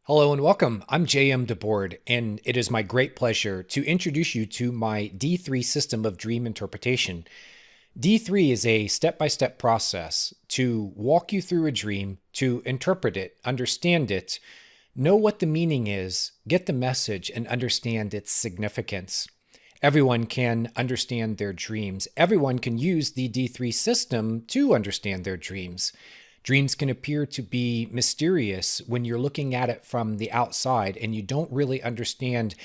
Hello and welcome. I'm DeBord, and it is my great pleasure to introduce you to my D3 system of dream interpretation. D3 is a step-by-step process to walk you through a dream, to interpret it, understand it, know what the meaning is, get the message, and understand its significance. Everyone can understand their dreams. Everyone can use the D3 system to understand their dreams. Dreams can appear to be mysterious when you're looking at it from the outside and you don't really understand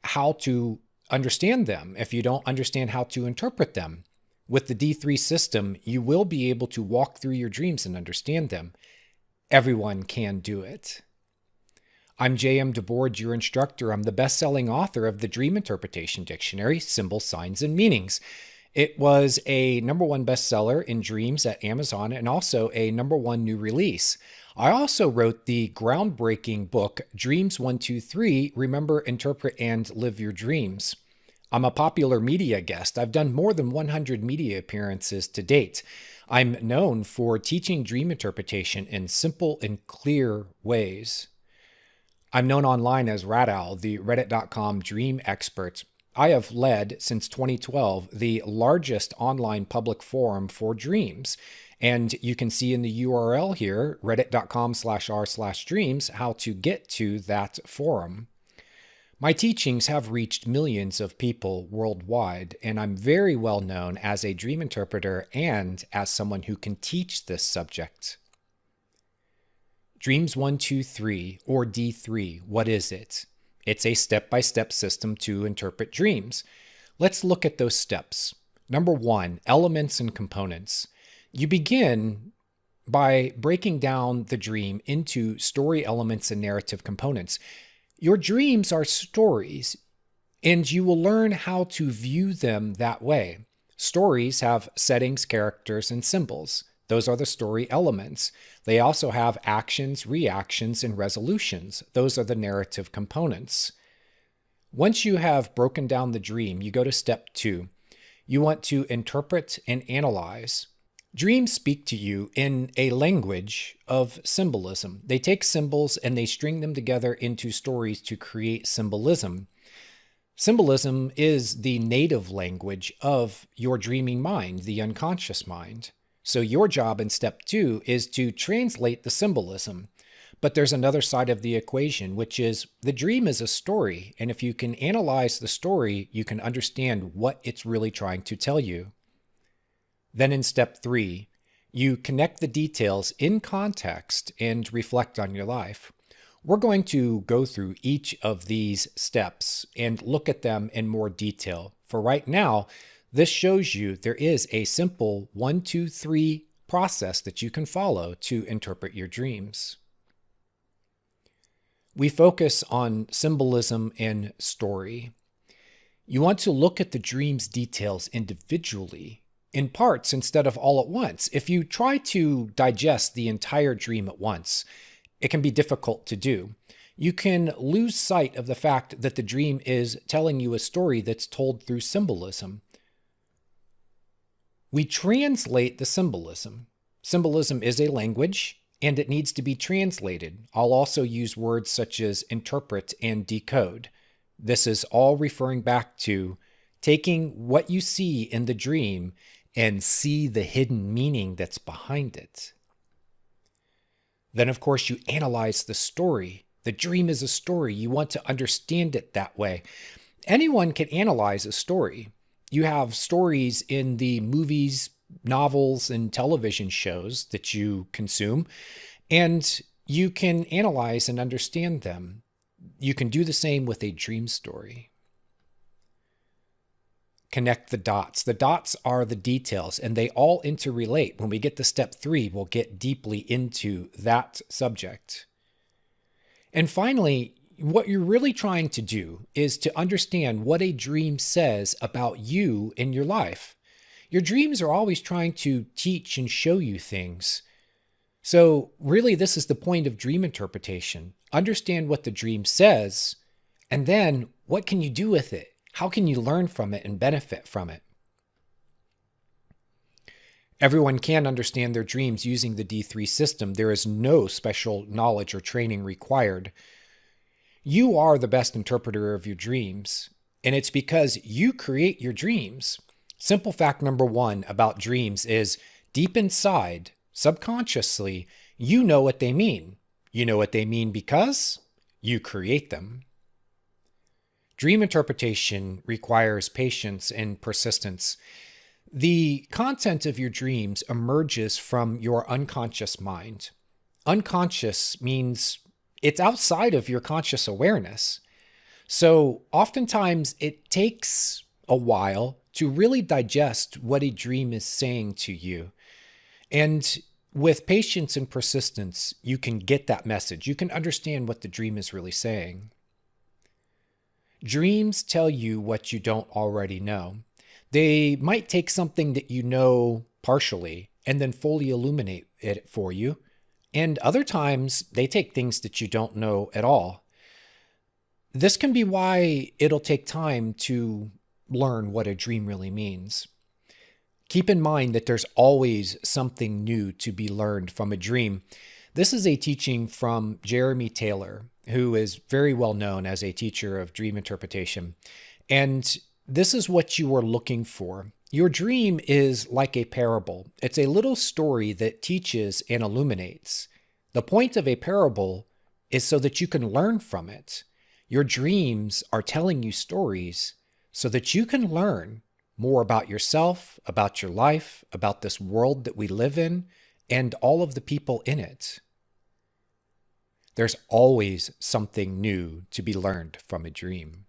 how to understand them if you don't understand how to interpret them. With the D3 system, you will be able to walk through your dreams and understand them. Everyone can do it. I'm DeBord, your instructor. I'm the best-selling author of the Dream Interpretation Dictionary, Symbols, Signs, and Meanings. It was a #1 bestseller in dreams at Amazon and also a #1 new release. I also wrote the groundbreaking book, Dreams 123, Remember, Interpret, and Live Your Dreams. I'm a popular media guest. I've done more than 100 media appearances to date. I'm known for teaching dream interpretation in simple and clear ways. I'm known online as RadOwl, the Reddit.com dream expert. I have led, since 2012, the largest online public forum for dreams. And you can see in the URL here, reddit.com/r/dreams, how to get to that forum. My teachings have reached millions of people worldwide, and I'm very well known as a dream interpreter and as someone who can teach this subject. Dreams 123, or D3, what is it? It's a step-by-step system to interpret dreams. Let's look at those steps. #1, elements and components. You begin by breaking down the dream into story elements and narrative components. Your dreams are stories, and you will learn how to view them that way. Stories have settings, characters, and symbols. Those are the story elements. They also have actions, reactions, and resolutions. Those are the narrative components. Once you have broken down the dream, you go to step 2. You want to interpret and analyze. Dreams speak to you in a language of symbolism. They take symbols and they string them together into stories to create symbolism. Symbolism is the native language of your dreaming mind, the unconscious mind. So your job in step 2 is to translate the symbolism. But there's another side of the equation, which is the dream is a story. And if you can analyze the story, you can understand what it's really trying to tell you. Then in step 3, you connect the details in context and reflect on your life. We're going to go through each of these steps and look at them in more detail. For right now, this shows you there is a simple 1, 2, 3 process that you can follow to interpret your dreams. We focus on symbolism and story. You want to look at the dream's details individually, in parts instead of all at once. If you try to digest the entire dream at once, it can be difficult to do. You can lose sight of the fact that the dream is telling you a story that's told through symbolism. We translate the symbolism. Symbolism is a language, and it needs to be translated. I'll also use words such as interpret and decode. This is all referring back to taking what you see in the dream and see the hidden meaning that's behind it. Then, of course, you analyze the story. The dream is a story. You want to understand it that way. Anyone can analyze a story. You have stories in the movies, novels, and television shows that you consume, and you can analyze and understand them. You can do the same with a dream story. Connect the dots. The dots are the details, and they all interrelate. When we get to step 3, we'll get deeply into that subject. And finally, what you're really trying to do is to understand what a dream says about you in your life. Your dreams are always trying to teach and show you things. So really, this is the point of dream interpretation. Understand what the dream says, and then what can you do with it? How can you learn from it and benefit from it? Everyone can understand their dreams using the D3 system. There is no special knowledge or training required. You are the best interpreter of your dreams, and it's because you create your dreams. Simple fact number one about dreams is deep inside, subconsciously, you know what they mean. You know what they mean because you create them. Dream interpretation requires patience and persistence. The content of your dreams emerges from your unconscious mind. Unconscious means it's outside of your conscious awareness. So oftentimes it takes a while to really digest what a dream is saying to you. And with patience and persistence, you can get that message. You can understand what the dream is really saying. Dreams tell you what you don't already know. They might take something that you know partially and then fully illuminate it for you. And other times, they take things that you don't know at all. This can be why it'll take time to learn what a dream really means. Keep in mind that there's always something new to be learned from a dream. This is a teaching from Jeremy Taylor, who is very well known as a teacher of dream interpretation. And this is what you are looking for. Your dream is like a parable. It's a little story that teaches and illuminates. The point of a parable is so that you can learn from it. Your dreams are telling you stories so that you can learn more about yourself, about your life, about this world that we live in, and all of the people in it. There's always something new to be learned from a dream.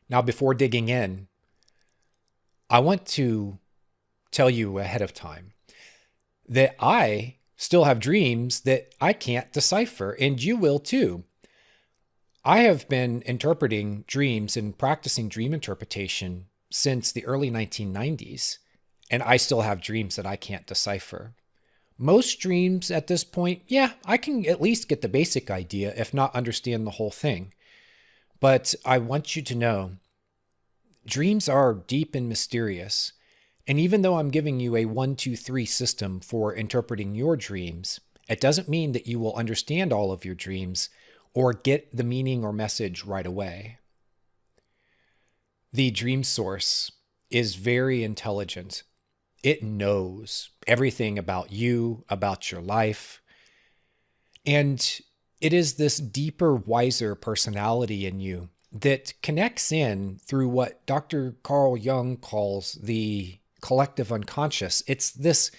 Now, before digging in, I want to tell you ahead of time that I still have dreams that I can't decipher, and you will too. I have been interpreting dreams and practicing dream interpretation since the early 1990s, and I still have dreams that I can't decipher. Most dreams at this point, yeah, I can at least get the basic idea, if not understand the whole thing. But I want you to know, dreams are deep and mysterious. And even though I'm giving you a 1, 2, 3 system for interpreting your dreams, it doesn't mean that you will understand all of your dreams or get the meaning or message right away. The dream source is very intelligent. It knows everything about you, about your life. And it is this deeper, wiser personality in you that connects in through what Dr. Carl Jung calls the collective unconscious. It's this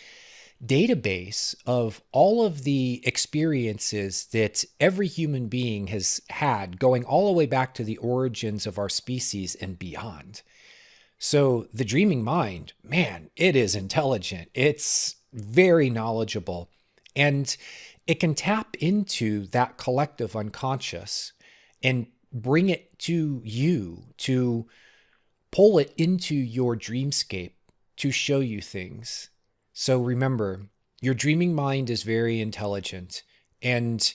database of all of the experiences that every human being has had, going all the way back to the origins of our species and beyond. So the dreaming mind, man, it is intelligent. It's very knowledgeable, and it can tap into that collective unconscious and bring it to you, to pull it into your dreamscape, to show you things. So remember, your dreaming mind is very intelligent, and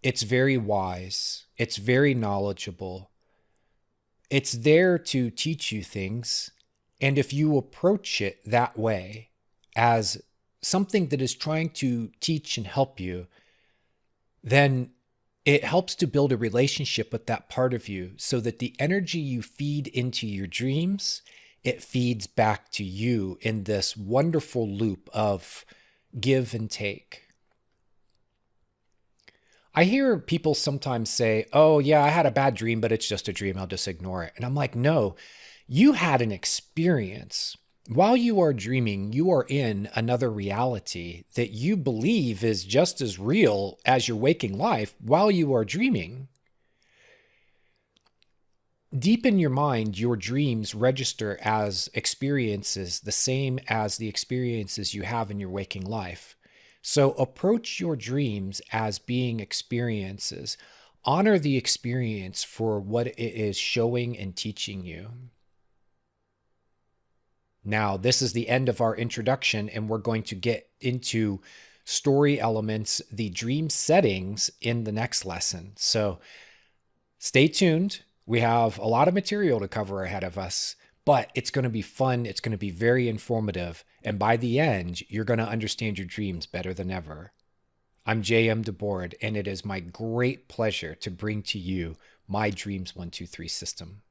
it's very wise. It's very knowledgeable. It's there to teach you things. And if you approach it that way, as something that is trying to teach and help you, then it helps to build a relationship with that part of you so that the energy you feed into your dreams, it feeds back to you in this wonderful loop of give and take. I hear people sometimes say, oh yeah, I had a bad dream, but it's just a dream. I'll just ignore it. And I'm like, no, you had an experience. While you are dreaming, you are in another reality that you believe is just as real as your waking life while you are dreaming. Deep in your mind, your dreams register as experiences the same as the experiences you have in your waking life. So approach your dreams as being experiences. Honor the experience for what it is showing and teaching you. Now, this is the end of our introduction, and we're going to get into story elements, the dream settings in the next lesson. So stay tuned. We have a lot of material to cover ahead of us, but it's going to be fun. It's going to be very informative. And by the end, you're going to understand your dreams better than ever. I'm J.M. DeBord, and it is my great pleasure to bring to you my Dreams 123 system.